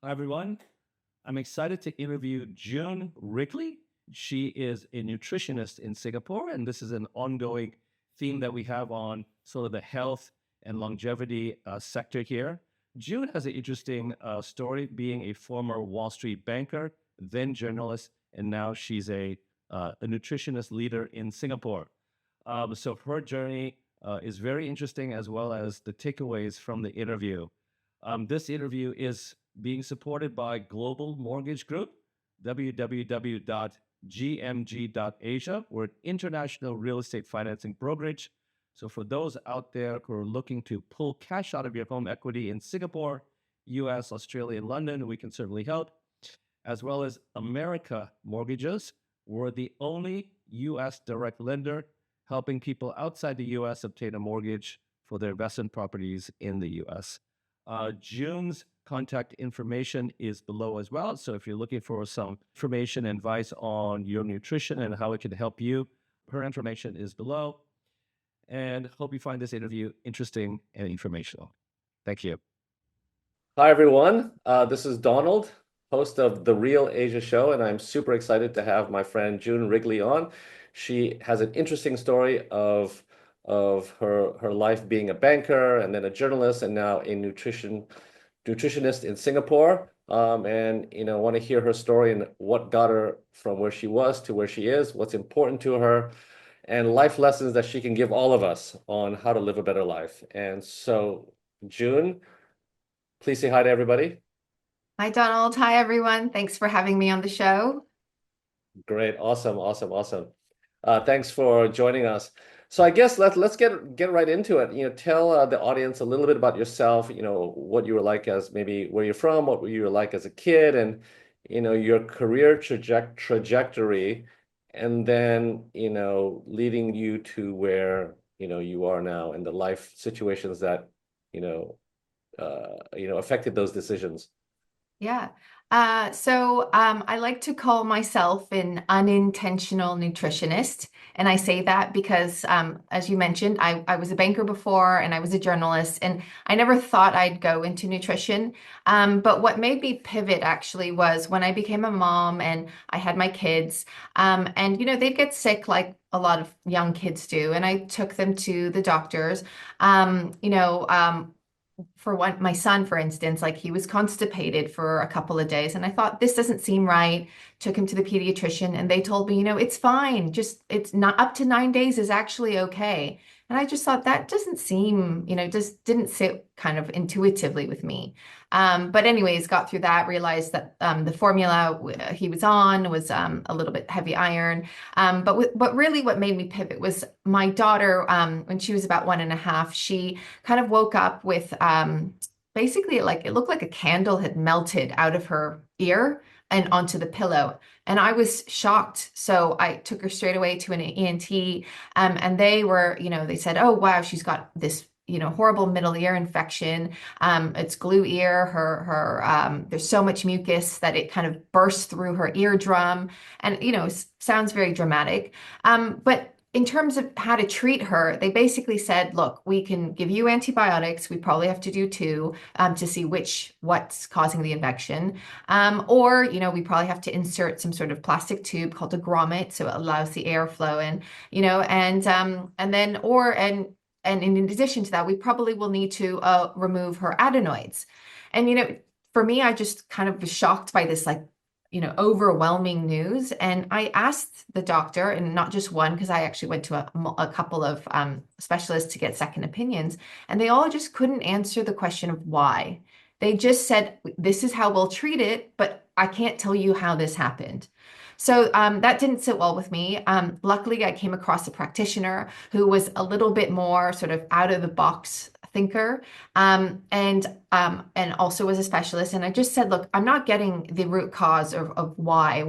Hi, everyone. I'm excited to interview Jieun Wrigley. She is a nutritionist in Singapore, and this is an ongoing theme that we have on sort of the health and longevity sector here. June has an interesting story, being a former Wall Street banker, then journalist, and now she's a nutritionist leader in Singapore. So her journey is very interesting, as well as the takeaways from the interview. This interview is being supported by Global Mortgage Group, www.gmg.asia. We're an international real estate financing brokerage. So for those out there who are looking to pull cash out of your home equity in Singapore, US, Australia, and London, we can certainly help. As well as America Mortgages, we're the only US direct lender helping people outside the US obtain a mortgage for their investment properties in the US. June's contact information is below as well. So if you're looking for some information and advice on your nutrition and how it can help you, her information is below. And hope you find this interview interesting and informational. Thank you. Hi, everyone. This is Donald, host of The Real Asia Show, and I'm super excited to have my friend Jieun Wrigley on. She has an interesting story of her life being a banker and then a journalist and now a nutritionist in Singapore. And want to hear her story and what got her from where she was to where she is, what's important to her, and life lessons that she can give all of us on how to live a better life. And so, June, please say hi to everybody. Hi, Donald. Hi, everyone. Thanks for having me on the show. Great. Awesome. Thanks for joining us. So I guess let's get right into it. Tell the audience a little bit about yourself, what you were like as maybe where you're from, what you were like as a kid, and your career trajectory, and then leading you to where you are now and the life situations that affected those decisions. Yeah. I like to call myself an unintentional nutritionist. And I say that because, as you mentioned, I was a banker before and I was a journalist, and I never thought I'd go into nutrition. But what made me pivot actually was when I became a mom and I had my kids, and, they'd get sick like a lot of young kids do. And I took them to the doctors. For one, my son, for instance, like he was constipated for a couple of days, and I thought this doesn't seem right. Took him to the pediatrician, and they told me, it's fine. Just it's not up to 9 days is actually okay. And I just thought that doesn't seem, just didn't sit kind of intuitively with me. But anyways, got through that, realized that the formula he was on was a little bit heavy iron. But really what made me pivot was my daughter, when she was about 1.5, she kind of woke up with basically like it looked like a candle had melted out of her ear and onto the pillow. And I was shocked. So I took her straight away to an ENT. And they said, oh, wow, she's got this, horrible middle ear infection. It's glue ear. There's so much mucus that it kind of bursts through her eardrum. And, sounds very dramatic. But in terms of how to treat her, they basically said, look, we can give you antibiotics. We probably have to do 2 to see what's causing the infection. Or, we probably have to insert some sort of plastic tube called a grommet, so it allows the airflow in, and in addition to that, we probably will need to remove her adenoids. And, for me, I just kind of was shocked by this, like, overwhelming news. And I asked the doctor, and not just one, because I actually went to a couple of specialists to get second opinions, and they all just couldn't answer the question of why. They just said, this is how we'll treat it, but I can't tell you how this happened. So that didn't sit well with me. Luckily, I came across a practitioner who was a little bit more sort of out of the box thinker, and also was a specialist. And I just said, look, I'm not getting the root cause of why.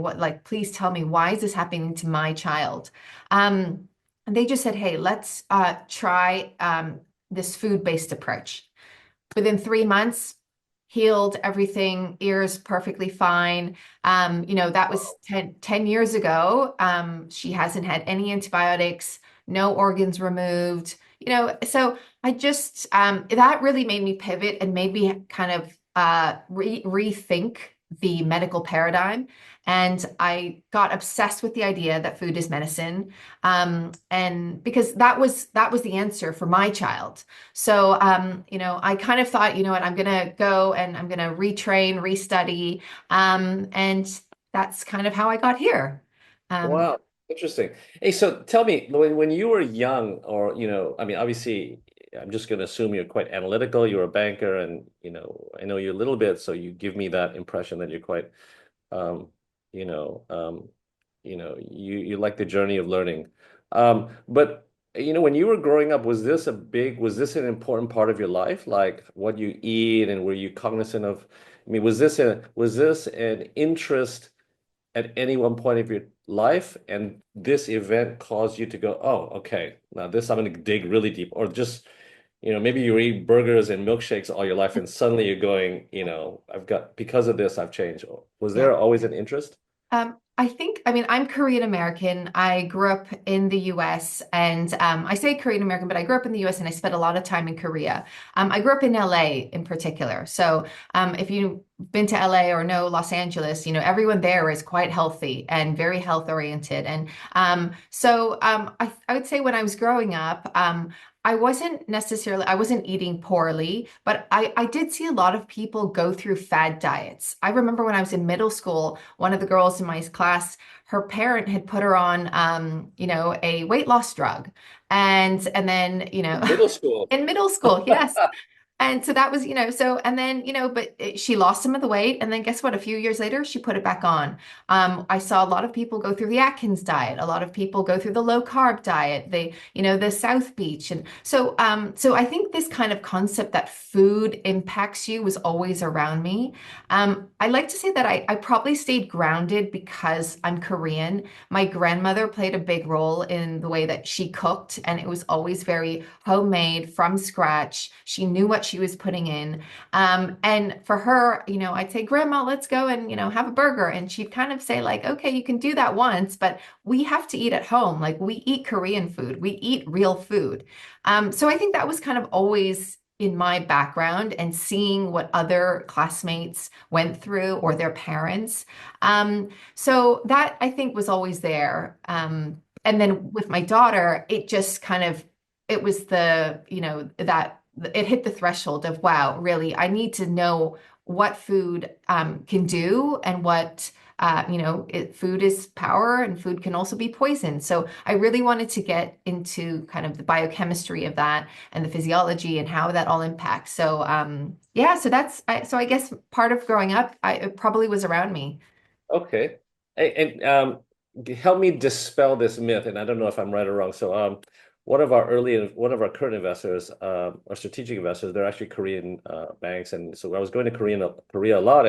Please tell me, why is this happening to my child? And they just said, hey, let's try this food-based approach. Within 3 months, healed everything, ears perfectly fine. That was 10 years ago. She hasn't had any antibiotics, no organs removed, so I just, that really made me pivot and made me kind of rethink the medical paradigm. And I got obsessed with the idea that food is medicine. And because that was the answer for my child. So, I kind of thought, you know what, I'm gonna go and I'm gonna retrain, restudy. And that's kind of how I got here. Um, Wow, interesting. Hey, so tell me, when you were young, or I mean, obviously, I'm just going to assume you're quite analytical. You're a banker, and I know you a little bit, so you give me that impression that you're quite, um, you know, um, you like the journey of learning. But when you were growing up, was this an important part of your life, like what you eat, and were you cognizant of? I mean, was this an interest at any one point of your life, and this event caused you to go, oh, okay, now this I'm going to dig really deep, or just, maybe you eat burgers and milkshakes all your life, and suddenly you're going, because of this, I've changed. Was yeah. there always an interest? I mean, I'm Korean American. I grew up in the US, and I say Korean American, but I grew up in the US and I spent a lot of time in Korea. I grew up in LA in particular. So, if you've been to LA or know Los Angeles, everyone there is quite healthy and very health oriented. And I would say when I was growing up, I wasn't eating poorly, but I did see a lot of people go through fad diets. I remember when I was in middle school, one of the girls in my class, her parent had put her on, a weight loss drug. And then, In middle school. in middle school, yes. And so that was, and then, but she lost some of the weight. And then guess what? A few years later, she put it back on. I saw a lot of people go through the Atkins diet. A lot of people go through the low carb diet, the South Beach. And so I think this kind of concept that food impacts you was always around me. I like to say that I probably stayed grounded because I'm Korean. My grandmother played a big role in the way that she cooked, and it was always very homemade from scratch. She knew what she was putting in. And for her, I'd say, Grandma, let's go and, have a burger. And she'd kind of say, like, okay, you can do that once, but we have to eat at home. Like, we eat Korean food, we eat real food. So I think that was kind of always in my background, and seeing what other classmates went through or their parents. So that I think was always there. And then with my daughter, it just kind of, it was that it hit the threshold of, wow, really, I need to know what food can do, and what food is power, and food can also be poison. So I really wanted to get into kind of the biochemistry of that and the physiology and how that all impacts. So yeah, so I guess part of growing up, it probably was around me. Okay. And help me dispel this myth, and I don't know if I'm right or wrong. So one of our current investors, our strategic investors, they're actually Korean banks, and so I was going to Korea a lot,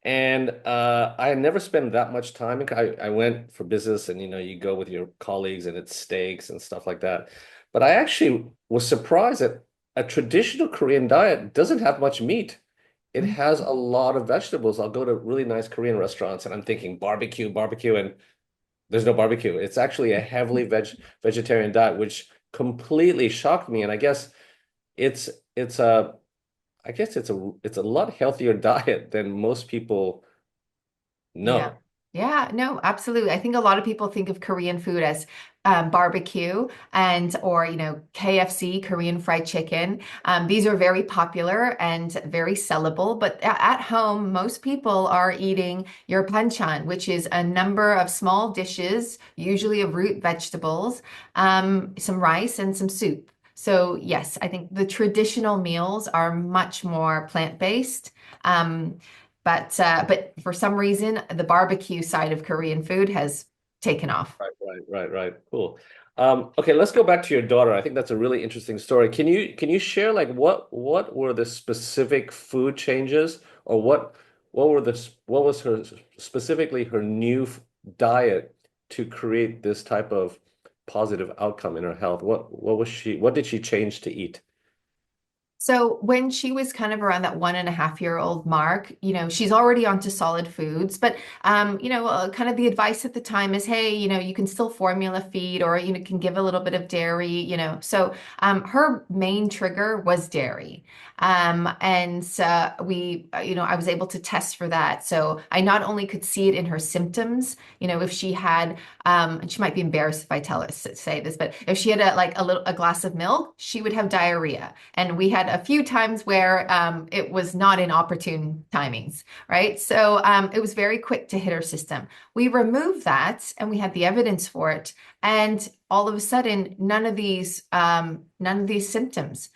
and I never spent that much time. I went for business, and you go with your colleagues, and it's steaks and stuff like that. But I actually was surprised that a traditional Korean diet doesn't have much meat. It has a lot of vegetables. I'll go to really nice Korean restaurants, and I'm thinking barbecue, barbecue, and there's no barbecue. It's actually a heavily vegetarian diet, which completely shocked me. And it's it's a it's a lot healthier diet than most people Yeah. know. Yeah, no, absolutely. I think a lot of people think of Korean food as barbecue and or KFC, Korean fried chicken. These are very popular and very sellable, but at home, most people are eating your banchan, which is a number of small dishes, usually of root vegetables, some rice and some soup. So yes, I think the traditional meals are much more plant-based. Um, but for some reason, the barbecue side of Korean food has taken off. Right. Cool. Okay, let's go back to your daughter. I think that's a really interesting story. Can you share, like, what were the specific food changes, or what was her specifically her new diet to create this type of positive outcome in her health? What did she change to eat? So when she was kind of around that 1.5-year-old mark, she's already onto solid foods, but kind of the advice at the time is, hey, you can still formula feed or can give a little bit of dairy, So her main trigger was dairy. And I was able to test for that. So I not only could see it in her symptoms, if she had and she might be embarrassed if I tell her say this, but if she had a glass of milk, she would have diarrhea. And we had a few times where it was not in opportune timings, right? So it was very quick to hit her system. We removed that and we had the evidence for it. And all of a sudden, none of these symptoms.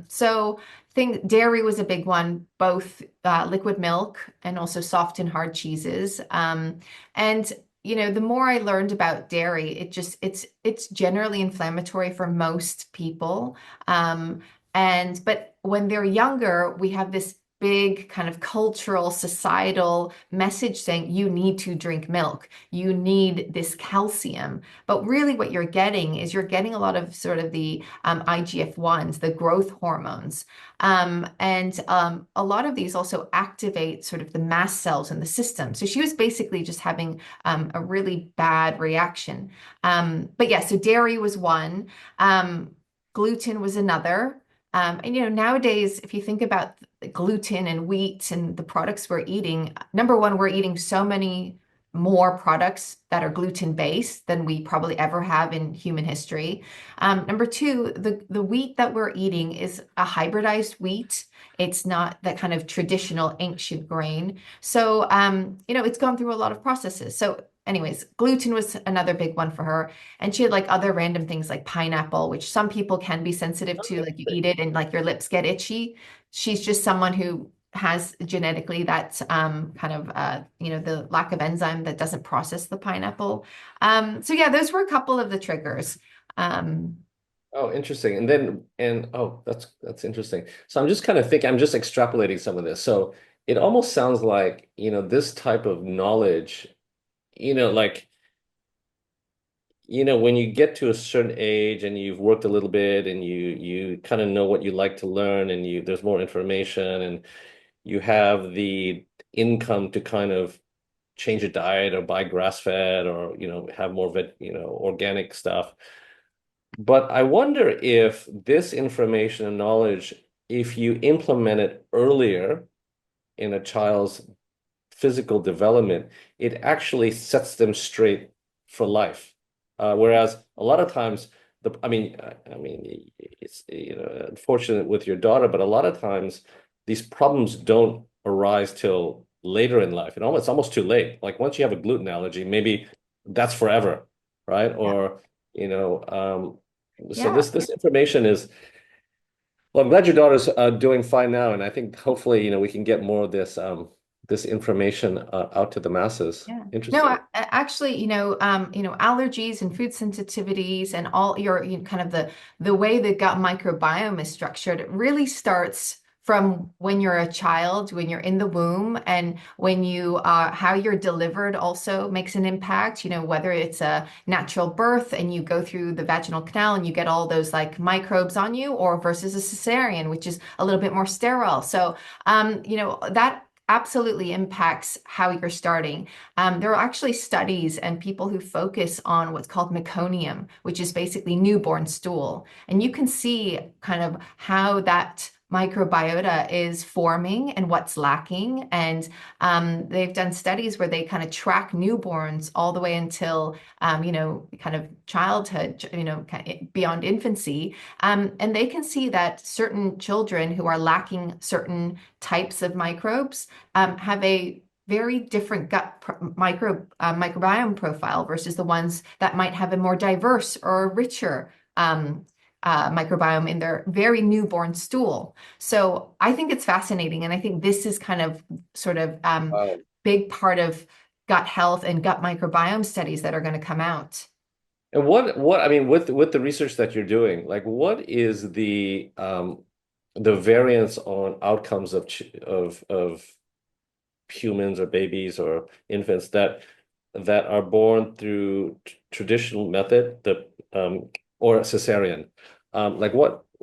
So I think dairy was a big one, both liquid milk and also soft and hard cheeses. And the more I learned about dairy, it's generally inflammatory for most people. But when they're younger, we have this big kind of cultural, societal message saying you need to drink milk, you need this calcium. But really, what you're getting is you're getting a lot of sort of the IGF-1s, the growth hormones. And a lot of these also activate sort of the mast cells in the system. So she was basically just having a really bad reaction. But yeah, so dairy was one, gluten was another. And nowadays, if you think about gluten and wheat and the products we're eating, number one, we're eating so many more products that are gluten-based than we probably ever have in human history. Number two, the wheat that we're eating is a hybridized wheat. It's not that kind of traditional ancient grain. So, it's gone through a lot of processes. So anyways, gluten was another big one for her. And she had like other random things like pineapple, which some people can be sensitive to, like you eat it and like your lips get itchy. She's just someone who has genetically that kind of the lack of enzyme that doesn't process the pineapple. So yeah, those were a couple of the triggers. Um, Oh, interesting. That's interesting. So I'm just kind of thinking, I'm just extrapolating some of this. So it almost sounds like, this type of knowledge, like, when you get to a certain age and you've worked a little bit and you kind of know what you like to learn and there's more information and you have the income to kind of change a diet or buy grass-fed or, have more organic stuff. But I wonder if this information and knowledge, if you implement it earlier in a child's physical development, it actually sets them straight for life. Whereas a lot of times, it's unfortunate with your daughter, but a lot of times these problems don't arise till later in life. And it's almost too late. Like once you have a gluten allergy, maybe that's forever, right? yeah, Or so yeah. this information is. Well, I'm glad your daughter's doing fine now, and I think hopefully we can get more of this information out to the masses. Yeah. No, Interesting. actually, allergies and food sensitivities and all kind of the way the gut microbiome is structured, it really starts from when you're a child, when you're in the womb, and when you how you're delivered also makes an impact. Whether it's a natural birth and you go through the vaginal canal and you get all those like microbes on you, or versus a cesarean, which is a little bit more sterile. So, that absolutely impacts how you're starting. There are actually studies and people who focus on what's called meconium, which is basically newborn stool. And you can see kind of how that microbiota is forming and what's lacking. And they've done studies where they kind of track newborns all the way until, kind of childhood, beyond infancy. And they can see that certain children who are lacking certain types of microbes have a very different microbiome profile versus the ones that might have a more diverse or richer microbiome in their very newborn stool. So I think it's fascinating, and I think this is kind of sort of Wow. big part of gut health and gut microbiome studies that are going to come out. And what I mean with the research that you're doing, like what is the variance on outcomes of humans or babies or infants that are born through traditional method, or cesarean? Like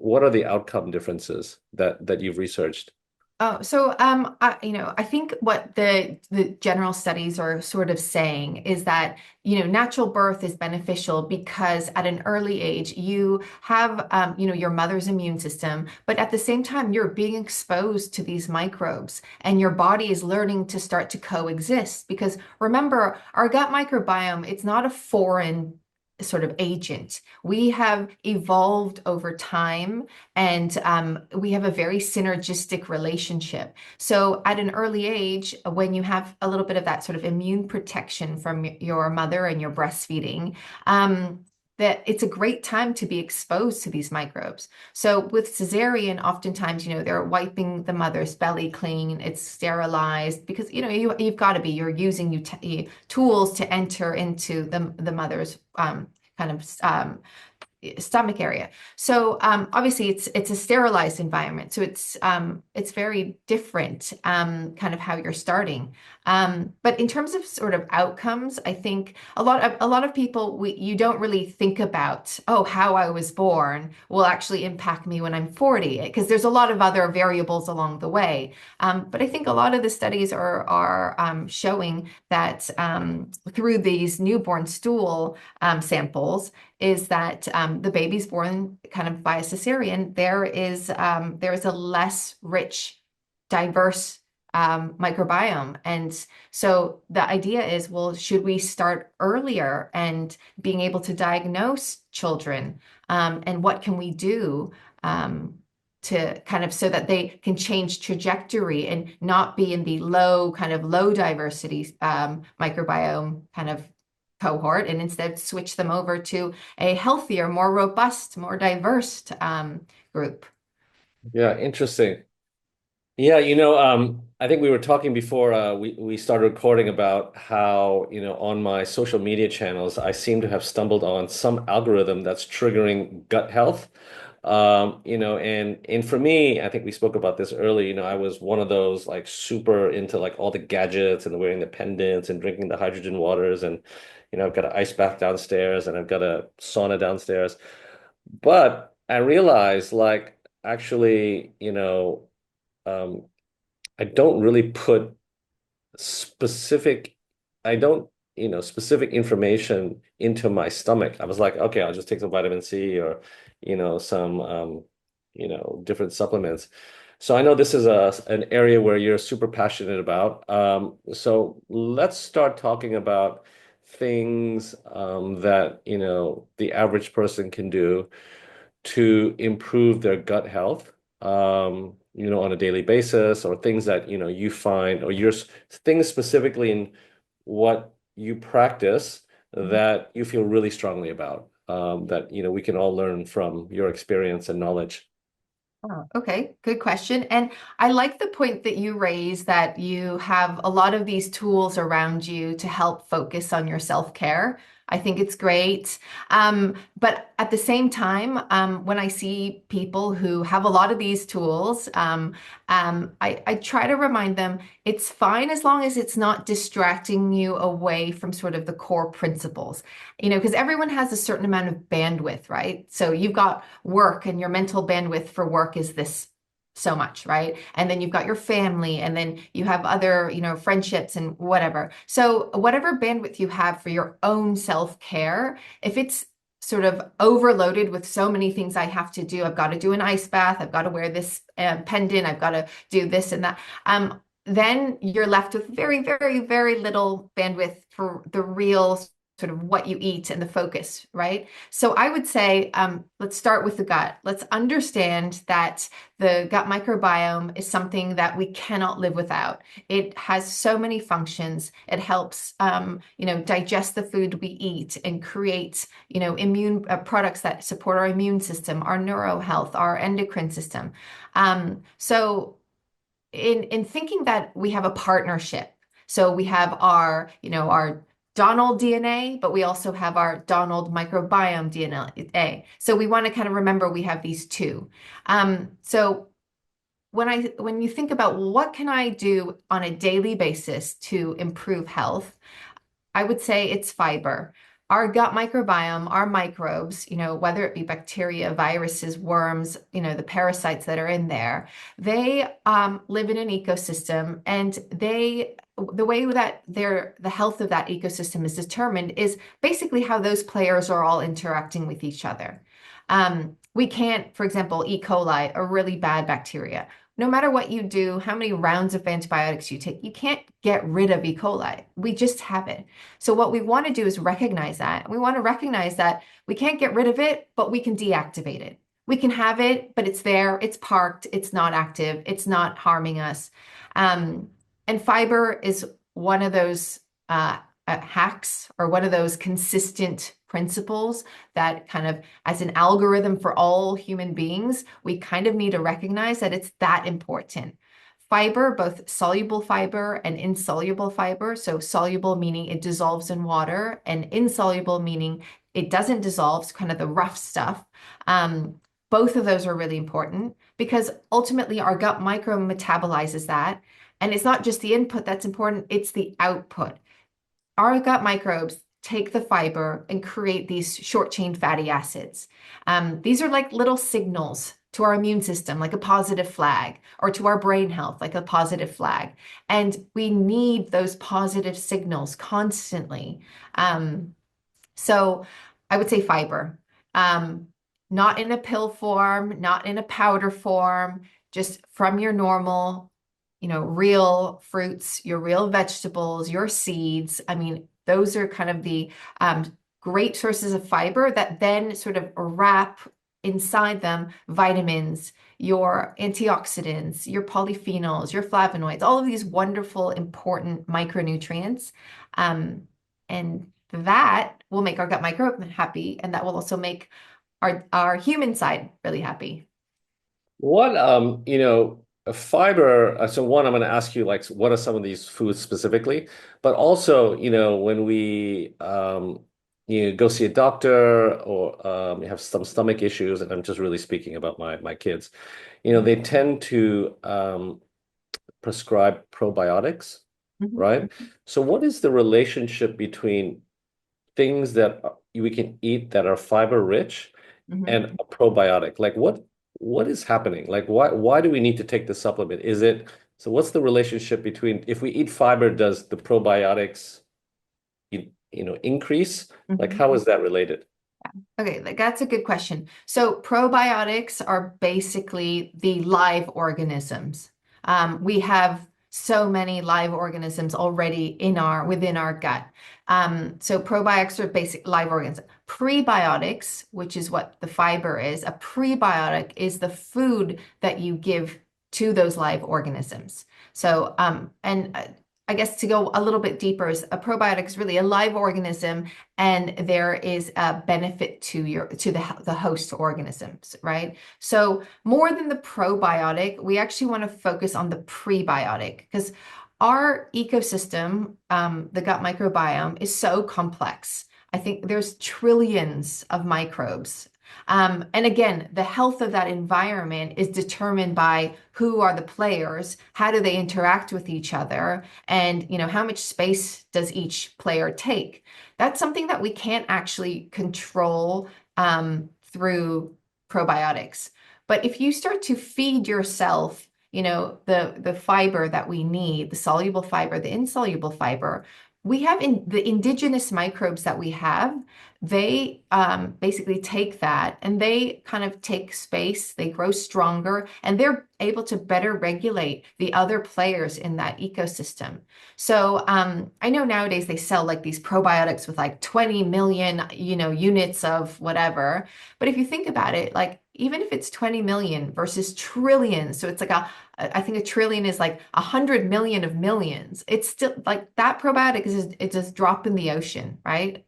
what are the outcome differences that you've researched? Oh, so I think what the general studies are sort of saying is that, natural birth is beneficial because at an early age you have, your mother's immune system, but at the same time you're being exposed to these microbes and your body is learning to start to coexist. Because remember, our gut microbiome, it's not a foreign sort of agent. We have evolved over time and we have a very synergistic relationship. So at an early age, when you have a little bit of that sort of immune protection from your mother and your breastfeeding, that it's a great time to be exposed to these microbes. So with cesarean, oftentimes, they're wiping the mother's belly clean, it's sterilized because, you've got to be, you're using tools to enter into the mother's kind of stomach area. So obviously it's a sterilized environment. So it's very different kind of how you're starting. But in terms of sort of outcomes, I think a lot of people you don't really think about, oh, how I was born will actually impact me when I'm 40, because there's a lot of other variables along the way. But I think a lot of the studies are showing that through these newborn stool samples, is that the babies born kind of by a cesarean, there is a less rich, diverse microbiome. And so the idea is, well, should we start earlier and being able to diagnose children? And what can we do to kind of so that they can change trajectory and not be in the low diversity microbiome kind of cohort, and instead switch them over to a healthier, more robust, more diverse group. Yeah, interesting. Yeah, I think we were talking before we started recording about how, on my social media channels, I seem to have stumbled on some algorithm that's triggering gut health. And for me, I think we spoke about this earlier, I was one of those like super into like all the gadgets and wearing the pendants and drinking the hydrogen waters and, I've got an ice bath downstairs and I've got a sauna downstairs. But I realized like actually, um, I don't really put specific, I don't, specific information into my stomach. I was like, okay, I'll just take some vitamin C or, some, different supplements. So I know this is an area where you're super passionate about. So let's start talking about things that, the average person can do to improve their gut health, on a daily basis, or things that, you find, or your things specifically in what you practice that you feel really strongly about, that, we can all learn from your experience and knowledge. Oh, okay, good question. And I like the point that you raised that you have a lot of these tools around you to help focus on your self-care. I think it's great. But at the same time, when I see people who have a lot of these tools, I try to remind them it's fine as long as it's not distracting you away from sort of the core principles, because everyone has a certain amount of bandwidth, right? So you've got work and your mental bandwidth for work is this so much, right? And then you've got your family, and then you have other, friendships and whatever. So whatever bandwidth you have for your own self-care, if it's sort of overloaded with so many things I have to do, I've got to do an ice bath, I've got to wear this pendant, I've got to do this and that. Then you're left with very, very, very little bandwidth for the real sort of what you eat and the focus, right? So I would say, let's start with the gut. Let's understand that the gut microbiome is something that we cannot live without. It has so many functions. It helps, digest the food we eat and create, immune products that support our immune system, our neuro health, our endocrine system. So in thinking that we have a partnership, so we have our Donald DNA, but we also have our Donald microbiome DNA. So we want to kind of remember we have these two. So when you think about what can I do on a daily basis to improve health, I would say it's fiber. our gut microbiome, our microbes, whether it be bacteria, viruses, worms, the parasites that are in there, they live in an ecosystem, and the way that the health of that ecosystem is determined is basically how those players are all interacting with each other. We can't, for example, E. coli, a really bad bacteria. No matter what you do, how many rounds of antibiotics you take, you can't get rid of E. coli. We just have it. So what we want to do is recognize that. We want to recognize that we can't get rid of it, but we can deactivate it. We can have it, but it's there, it's parked, it's not active, it's not harming us. And fiber is one of those hacks, or one of those consistent principles that kind of, as an algorithm for all human beings, we kind of need to recognize that it's that important. Fiber, both soluble fiber and insoluble fiber. So soluble meaning it dissolves in water, and insoluble meaning it doesn't dissolve, so kind of the rough stuff. Both of those are really important because ultimately our gut microbe metabolizes that. And it's not just the input that's important, it's the output. Our gut microbes take the fiber and create these short-chain fatty acids. These are like little signals to our immune system, like a positive flag, or to our brain health, like a positive flag. And we need those positive signals constantly. So I would say fiber, not in a pill form, not in a powder form, just from your normal, real fruits, your real vegetables, your seeds. I mean, those are kind of the great sources of fiber that then sort of wrap inside them vitamins, your antioxidants, your polyphenols, your flavonoids, all of these wonderful, important micronutrients. And that will make our gut microbe happy, and that will also make our human side really happy. What, fiber, so one, I'm going to ask you, like, what are some of these foods specifically? But also, when we go see a doctor, or you have some stomach issues, and I'm just really speaking about my kids, they tend to prescribe probiotics, right? So what is the relationship between things that we can eat that are fiber rich and a probiotic? Like what is happening? Like why do we need to take the supplement? So what's the relationship between, if we eat fiber, does the probiotics increase? Like how is that related? Okay, that's a good question. So probiotics are basically the live organisms. We have so many live organisms already within our gut. So probiotics are basic live organisms. Prebiotics, which is what the fiber is, a prebiotic is the food that you give to those live organisms. So, I guess to go a little bit deeper, a probiotic is really a live organism, and there is a benefit to the host organisms, right? So more than the probiotic, we actually want to focus on the prebiotic, because our ecosystem, the gut microbiome, is so complex. I think there's trillions of microbes. And again, the health of that environment is determined by who are the players, how do they interact with each other, and how much space does each player take. That's something that we can't actually control through probiotics. But if you start to feed yourself, the fiber that we need, the soluble fiber, the insoluble fiber, we have the indigenous microbes that we have. They basically take that and they kind of take space, they grow stronger, and they're able to better regulate the other players in that ecosystem. So I know nowadays they sell like these probiotics with like 20 million, units of whatever. But if you think about it, like even if it's 20 million versus trillions, so it's like I think a trillion is like 100 million of millions. It's still like that probiotic it's a drop in the ocean, right?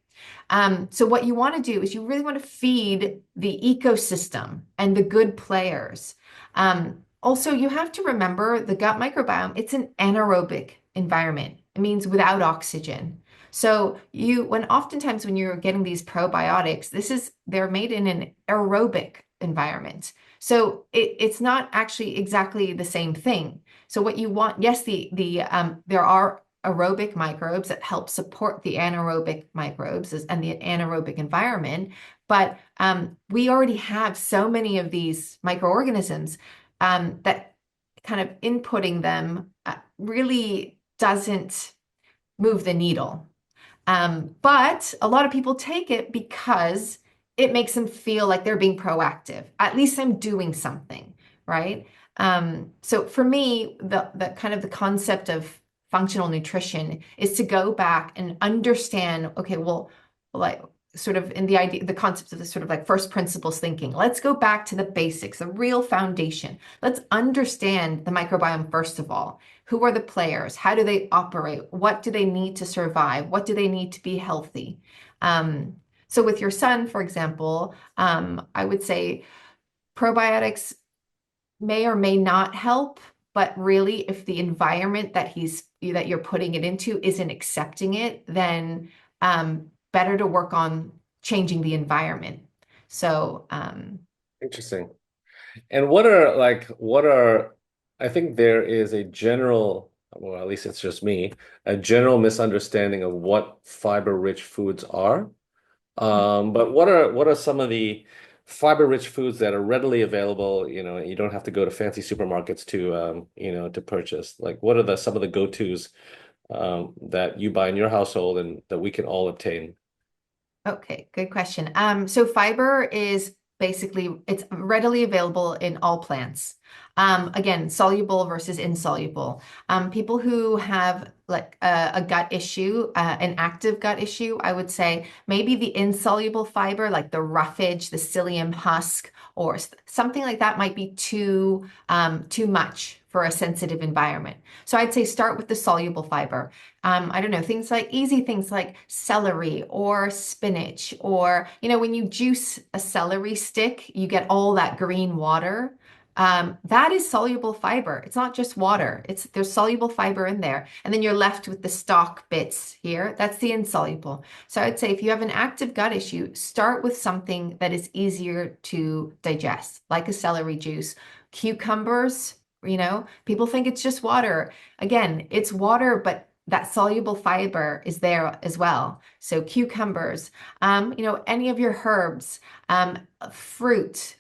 So what you want to do is you really want to feed the ecosystem and the good players. Also, you have to remember the gut microbiome, it's an anaerobic environment. It means without oxygen. So oftentimes when you're getting these probiotics, they're made in an aerobic environment. So it's not actually exactly the same thing. So what you want, yes, there are aerobic microbes that help support the anaerobic microbes and the anaerobic environment. But we already have so many of these microorganisms that kind of inputting them really doesn't move the needle. But a lot of people take it because it makes them feel like they're being proactive. At least I'm doing something, right? So for me, the kind of the concept of functional nutrition is to go back and understand, okay, well, like sort of in the idea, the concept of the sort of like first principles thinking. Let's go back to the basics, the real foundation. Let's understand the microbiome first of all. Who are the players? How do they operate? What do they need to survive? What do they need to be healthy? So with your son, for example, I would say probiotics may or may not help, but really if the environment that you're putting it into isn't accepting it, then better to work on changing the environment. So Interesting. And I think there is a general, well, at least it's just me, a general misunderstanding of what fiber-rich foods are. But what are some of the fiber-rich foods that are readily available, you don't have to go to fancy supermarkets to purchase. Like what are some of the go-tos that you buy in your household and that we can all obtain? Okay, good question. So fiber is basically it's readily available in all plants. Again, soluble versus insoluble. People who have like a gut issue, an active gut issue, I would say maybe the insoluble fiber, like the roughage, the psyllium husk, or something like that might be too much for a sensitive environment. So I'd say start with the soluble fiber. I don't know, easy things like celery or spinach, or, when you juice a celery stick, you get all that green water. That is soluble fiber. It's not just water. There's soluble fiber in there. And then you're left with the stalk bits here. That's the insoluble. So I'd say if you have an active gut issue, start with something that is easier to digest, like a celery juice. Cucumbers, people think it's just water. Again, it's water, but that soluble fiber is there as well. So cucumbers, any of your herbs, fruit.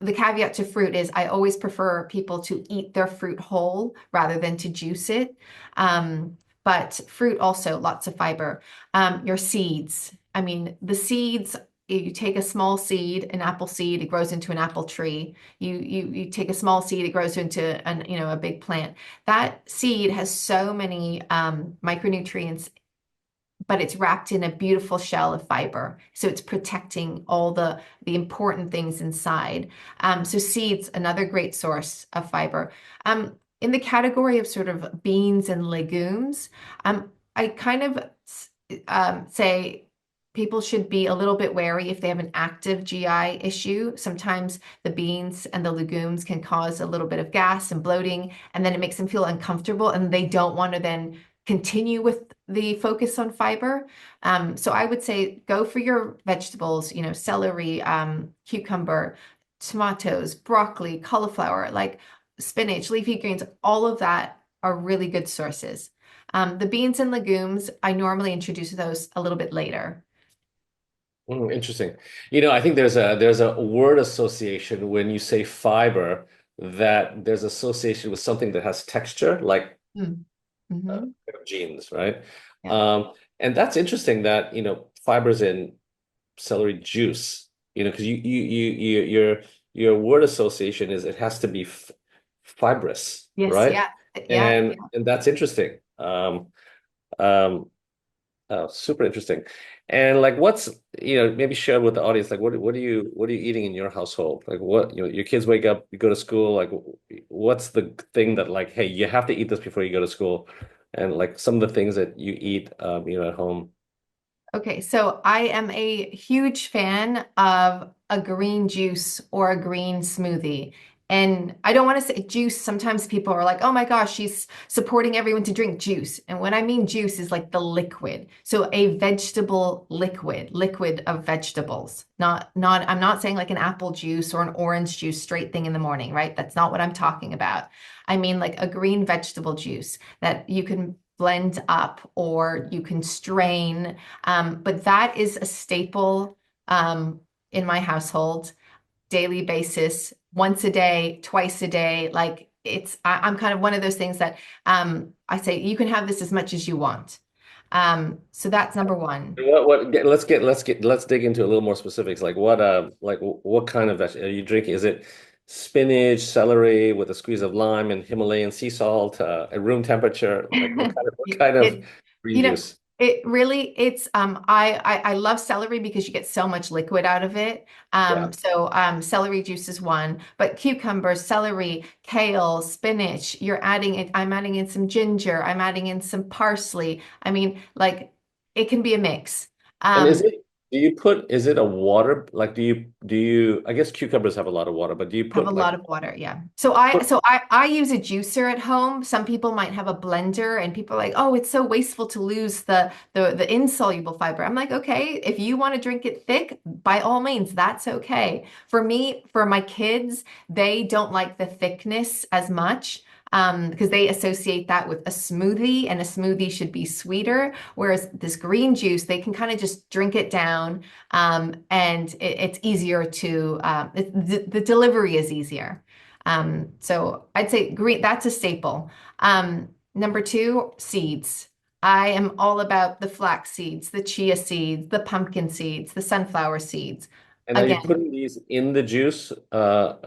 The caveat to fruit is I always prefer people to eat their fruit whole rather than to juice it. But fruit also, lots of fiber. Your seeds. I mean, the seeds, you take a small seed, an apple seed, it grows into an apple tree. You take a small seed, it grows into a big plant. That seed has so many micronutrients, but it's wrapped in a beautiful shell of fiber. So it's protecting all the important things inside. So seeds, another great source of fiber. In the category of sort of beans and legumes, I kind of say people should be a little bit wary if they have an active GI issue. Sometimes the beans and the legumes can cause a little bit of gas and bloating, and then it makes them feel uncomfortable, and they don't want to then continue with the focus on fiber. So I would say go for your vegetables, celery, cucumber, tomatoes, broccoli, cauliflower, like spinach, leafy greens, all of that are really good sources. The beans and legumes, I normally introduce those a little bit later. Interesting. I think there's a word association when you say fiber that there's association with something that has texture, like Mm-hmm. genes, right? Yeah. And that's interesting that, fibers in celery juice, because your word association is it has to be fibrous, Yes. right? Yeah. Yeah. And that's interesting. Um, Super interesting. And like, maybe share with the audience, like, what are you eating in your household? Like, your kids wake up, you go to school, like, what's the thing that like, hey, you have to eat this before you go to school, and like some of the things that you eat, at home. Okay, so I am a huge fan of a green juice or a green smoothie. And I don't want to say juice. Sometimes people are like, oh my gosh, she's supporting everyone to drink juice. And what I mean juice is like the liquid. So a vegetable liquid of vegetables. I'm not saying like an apple juice or an orange juice straight thing in the morning, right? That's not what I'm talking about. I mean like a green vegetable juice that you can blend up or you can strain. But that is a staple in my household, daily basis, once a day, twice a day. Like I'm kind of one of those things that I say you can have this as much as you want. So that's number one. Let's dig into a little more specifics. What kind of vegetable are you drinking? Is it spinach, celery with a squeeze of lime and Himalayan sea salt, at room temperature? Like what kind of It, green you know, juice? it really it's I love celery because you get so much liquid out of it. Yeah. Celery juice is one, but cucumbers, celery, kale, spinach, I'm adding in some ginger, I'm adding in some parsley. I mean, like it can be a mix. And Um, is it a water, like I guess cucumbers have a lot of water, but do you Have a put like lot of water, yeah. So I put so I use a juicer at home. Some people might have a blender and people are like, "Oh, it's so wasteful to lose the insoluble fiber." I'm like, "Okay, if you want to drink it thick, by all means, that's okay." For me, for my kids, they don't like the thickness as much. Because they associate that with a smoothie, and a smoothie should be sweeter. Whereas this green juice, they can kind of just drink it down, and it's easier to the delivery is easier. So I'd say green, that's a staple. Number two, seeds. I am all about the flax seeds, the chia seeds, the pumpkin seeds, the sunflower seeds. and are you Again, putting these in the juice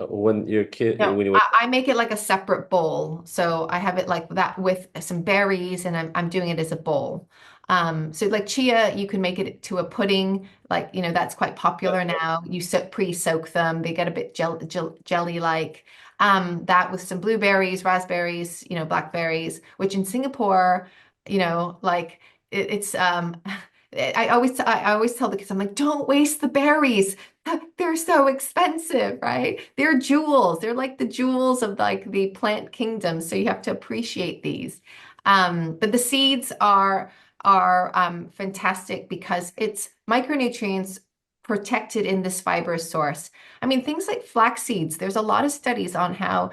when your kid no, when you I make it like a separate bowl. So I have it like that with some berries, and I'm doing it as a bowl. So like chia, you can make it to a pudding, like that's quite popular now. You pre-soak them; they get a bit jelly-like. That with some blueberries, raspberries, blackberries, which in Singapore, like it's I always tell the kids, I'm like, don't waste the berries. They're so expensive, right? They're jewels. They're like the jewels of like the plant kingdom. So you have to appreciate these. But the seeds are fantastic because it's micronutrients protected in this fibrous source. I mean, things like flax seeds. There's a lot of studies on how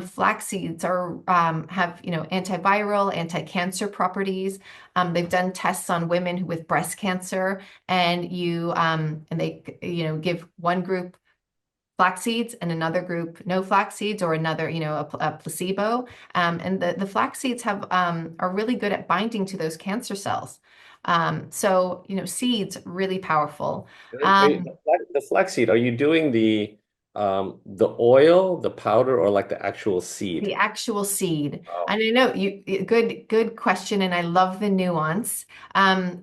flax seeds have antiviral, anti-cancer properties. They've done tests on women with breast cancer, and they give one group flax seeds and another group no flax seeds, or another a placebo. And the flax seeds are really good at binding to those cancer cells. So seeds really powerful. Um, the flaxseed, are you doing the oil, the powder, or like the actual seed? The actual seed. Oh. And I know good question, and I love the nuance.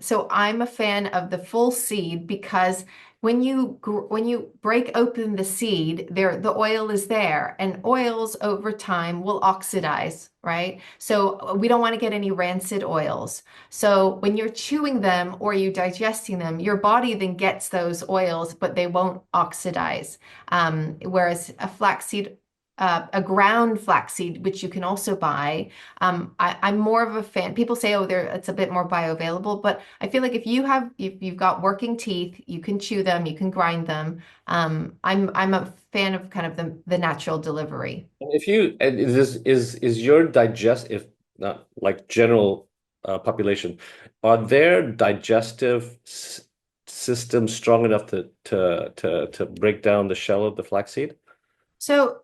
So I'm a fan of the full seed because when you break open the seed, the oil is there, and oils over time will oxidize, right? So we don't want to get any rancid oils. So when you're chewing them or you digesting them, your body then gets those oils, but they won't oxidize. Whereas a ground flaxseed, which you can also buy. I'm more of a fan. People say, oh, it's a bit more bioavailable, but I feel like if you've got working teeth, you can chew them, you can grind them. I'm a fan of kind of the natural delivery. And is your if not like general population, are their systems strong enough to break down the shell of the flaxseed? So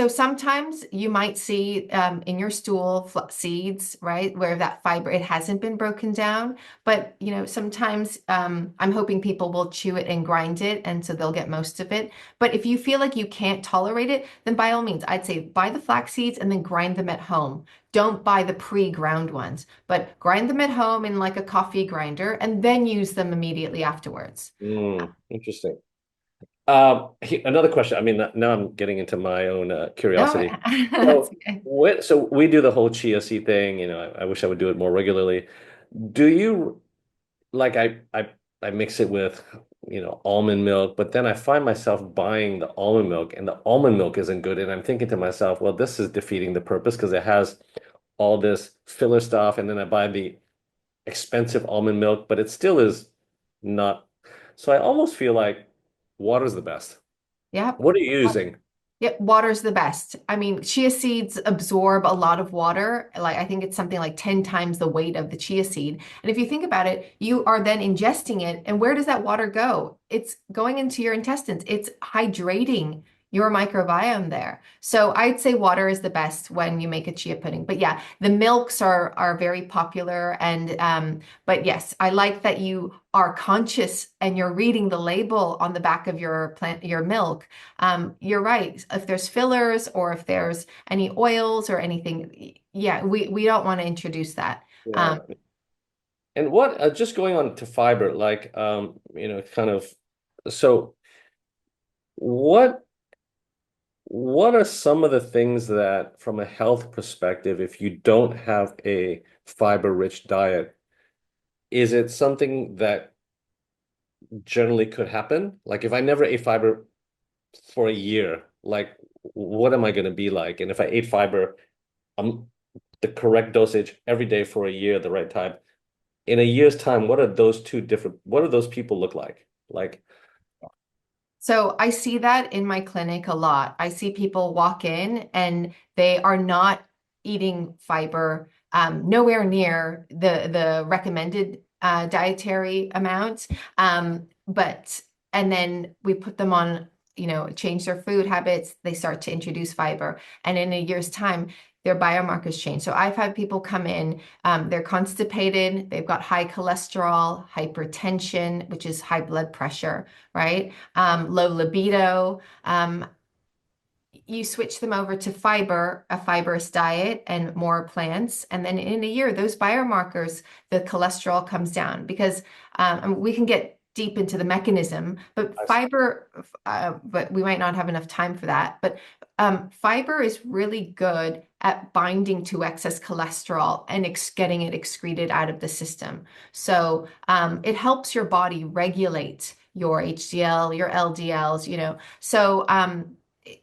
sometimes you might see in your stool seeds, right, where that fiber it hasn't been broken down. But sometimes I'm hoping people will chew it and grind it, and so they'll get most of it. But if you feel like you can't tolerate it, then by all means, I'd say buy the flax seeds and then grind them at home. Don't buy the pre-ground ones, but grind them at home in like a coffee grinder, and then use them immediately afterwards. Interesting. Another question. I mean, now I'm getting into my own No, curiosity. that's So, okay. so we do the whole chia seed thing. I wish I would do it more regularly. Do you like I mix it with almond milk, but then I find myself buying the almond milk and the almond milk isn't good. And I'm thinking to myself, well, this is defeating the purpose because it has all this filler stuff. And then I buy the expensive almond milk, but it still is not. So I almost feel like water's the best. Yeah. What are you using? Yep, water's the best. I mean, chia seeds absorb a lot of water. Like I think it's something like 10 times the weight of the chia seed. And if you think about it, you are then ingesting it. And where does that water go? It's going into your intestines. It's hydrating your microbiome there. So I'd say water is the best when you make a chia pudding. But yeah, the milks are very popular. And but yes, I like that you are conscious and you're reading the label on the back of your milk. You're right. If there's fillers or if there's any oils or anything, yeah, we don't want to introduce that. Yeah. And what, just going on to fiber, like, kind of, so what, what are some of the things that, from a health perspective, if you don't have a fiber-rich diet, is it something that generally could happen? Like if I never ate fiber for a year, like what am I going to be like? And if I ate fiber, the correct dosage every day for a year, the right time, in a year's time, what do those people look like? Like, So I see that in my clinic a lot. I see people walk in and they are not eating fiber, nowhere near the recommended dietary amount. But and then we put them on, change their food habits. They start to introduce fiber, and in a year's time, their biomarkers change. So I've had people come in, they're constipated, they've got high cholesterol, hypertension, which is high blood pressure, right? Low libido. You switch them over to fiber, a fibrous diet, and more plants. And then in a year, those biomarkers, the cholesterol comes down because we can get deep into the mechanism, but but we might not have enough time for that. But fiber is really good at binding to excess cholesterol and getting it excreted out of the system. So it helps your body regulate your HDL, your LDLs, So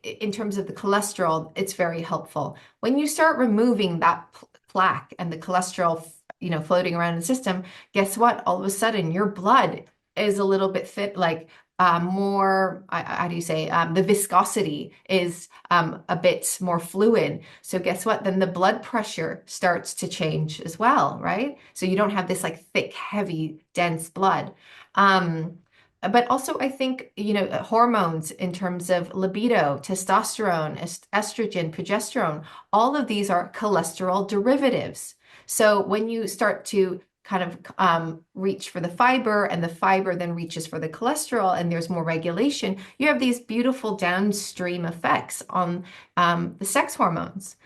in terms of the cholesterol, it's very helpful. When you start removing that plaque and the cholesterol, floating around in the system, guess what? All of a sudden, your blood is a little bit fit, like more, how do you say, the viscosity is a bit more fluid. So guess what? Then the blood pressure starts to change as well, right? So you don't have this like thick, heavy, dense blood. But also, I think, hormones in terms of libido, testosterone, estrogen, progesterone, all of these are cholesterol derivatives. So when you start to kind of reach for the fiber and the fiber then reaches for the cholesterol and there's more regulation, you have these beautiful downstream effects on the sex hormones.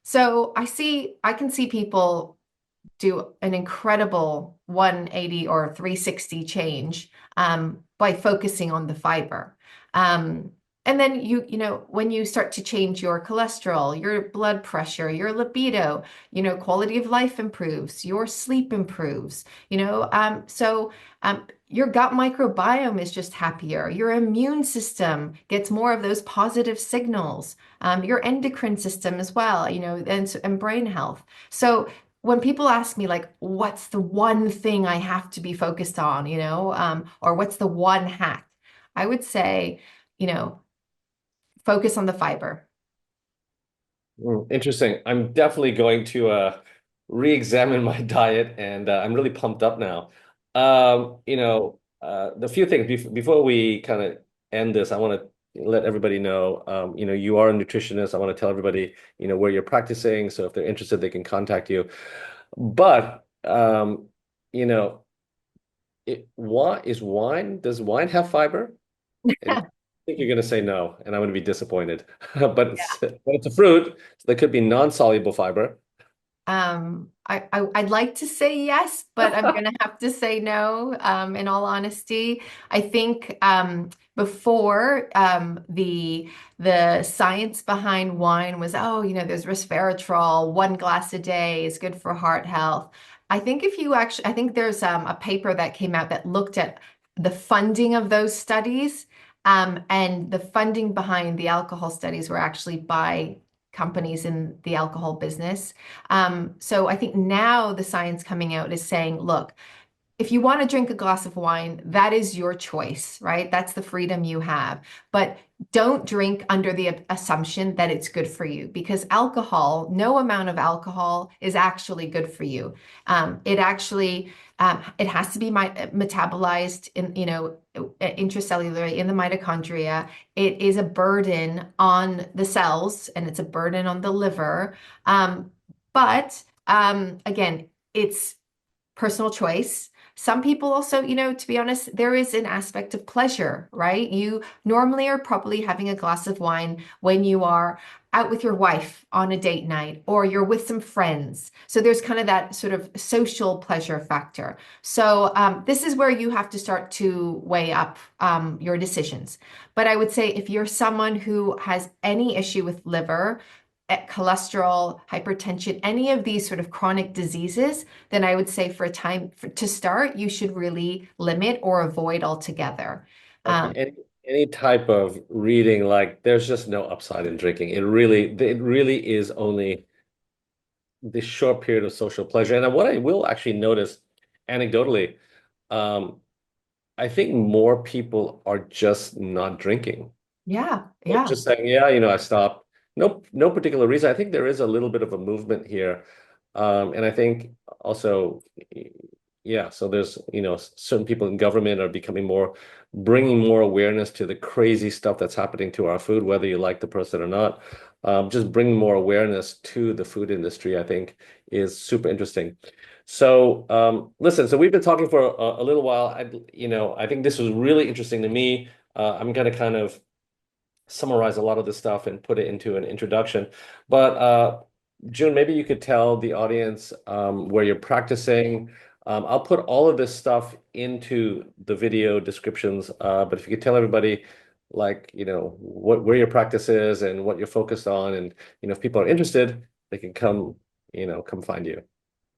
So I can see people do an incredible 180 or 360 change by focusing on the fiber. And then when you start to change your cholesterol, your blood pressure, your libido, quality of life improves, your sleep improves, so your gut microbiome is just happier. Your immune system gets more of those positive signals. Your endocrine system as well, and brain health. So when people ask me like, what's the one thing I have to be focused on, or what's the one hack, I would say, focus on the fiber. Interesting. I'm definitely going to re-examine my diet, and I'm really pumped up now. The few things before we kind of end this, I want to let everybody know, you are a nutritionist. I want to tell everybody, where you're practicing. So if they're interested, they can contact you. But, you know, does wine have fiber? And I think you're going to say no, and I'm going to be disappointed. But it's a fruit, so there could be non-soluble fiber. I'd like to say yes, but I'm gonna have to say no, in all honesty. I think before the science behind wine was, there's resveratrol, 1 glass a day is good for heart health. I think I think there's a paper that came out that looked at the funding of those studies, and the funding behind the alcohol studies were actually by companies in the alcohol business. So I think now the science coming out is saying, look, if you want to drink a glass of wine, that is your choice, right? That's the freedom you have. But don't drink under the assumption that it's good for you, because alcohol, no amount of alcohol is actually good for you. It actually, it has to be metabolized in, intracellularly in the mitochondria. It is a burden on the cells and it's a burden on the liver. But again, it's personal choice. Some people also, to be honest, there is an aspect of pleasure, right? You normally are probably having a glass of wine when you are out with your wife on a date night or you're with some friends. So there's kind of that sort of social pleasure factor. So this is where you have to start to weigh up your decisions. But I would say if you're someone who has any issue with liver, cholesterol, hypertension, any of these sort of chronic diseases, then I would say for a time to start, you should really limit or avoid altogether. Okay. Any type of reading, like there's just no upside in drinking. It really is only this short period of social pleasure. And what I will actually notice anecdotally, um, I think more people are just not drinking. Yeah, Or yeah. just saying, yeah, I stopped. No particular reason. I think there is a little bit of a movement here. And I think also, yeah, so there's, certain people in government are bringing more awareness to the crazy stuff that's happening to our food, whether you like the person or not. Just bringing more awareness to the food industry, I think, is super interesting. So, listen, so we've been talking for a little while. I think this was really interesting to me. I'm going to kind of summarize a lot of this stuff and put it into an introduction. But June, maybe you could tell the audience where you're practicing. I'll put all of this stuff into the video descriptions. But if you could tell everybody, like, where your practice is and what you're focused on, and if people are interested, they can come find you.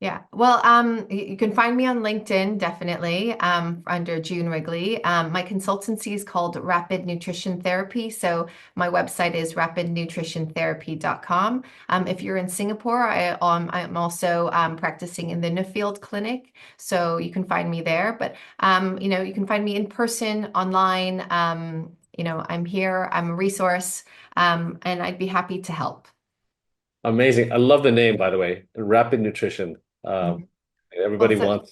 Yeah. Well, you can find me on LinkedIn, definitely, under Jieun Wrigley. My consultancy is called Rapid Nutrition Therapy. So my website is rapidnutritiontherapy.com. If you're in Singapore, I'm also practicing in the Nuffield Clinic. So you can find me there. But, you can find me in person, online. I'm here, I'm a resource, and I'd be happy to help. Amazing. I love the name, by the way, Rapid Nutrition. Mhm. Well, Everybody so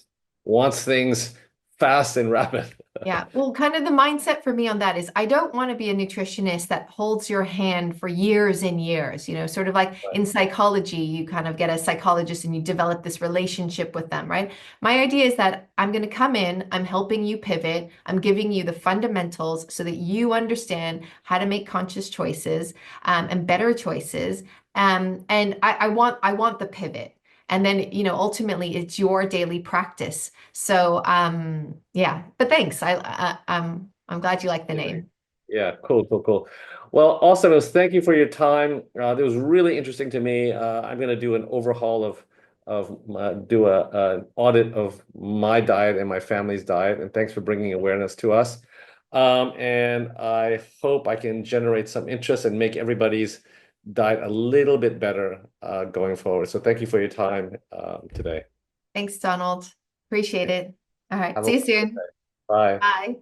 wants things fast and rapid. yeah, well, kind of the mindset for me on that is I don't want to be a nutritionist that holds your hand for years and years, sort of like Right. in psychology, you kind of get a psychologist and you develop this relationship with them, right? My idea is that I'm going to come in, I'm helping you pivot, I'm giving you the fundamentals so that you understand how to make conscious choices, and better choices. And I want the pivot. And then, ultimately it's your daily practice. So, yeah, but thanks. I'm glad you like the Amazing. name. Yeah, cool, cool, cool. Well, awesome. Thank you for your time. It was really interesting to me. I'm going to do an overhaul do an audit of my diet and my family's diet. And thanks for bringing awareness to us. And I hope I can generate some interest and make everybody's diet a little bit better going forward. So thank you for your time today. Thanks, Donald. Appreciate it. All right. Have a See you wonderful soon. day. Bye. Bye.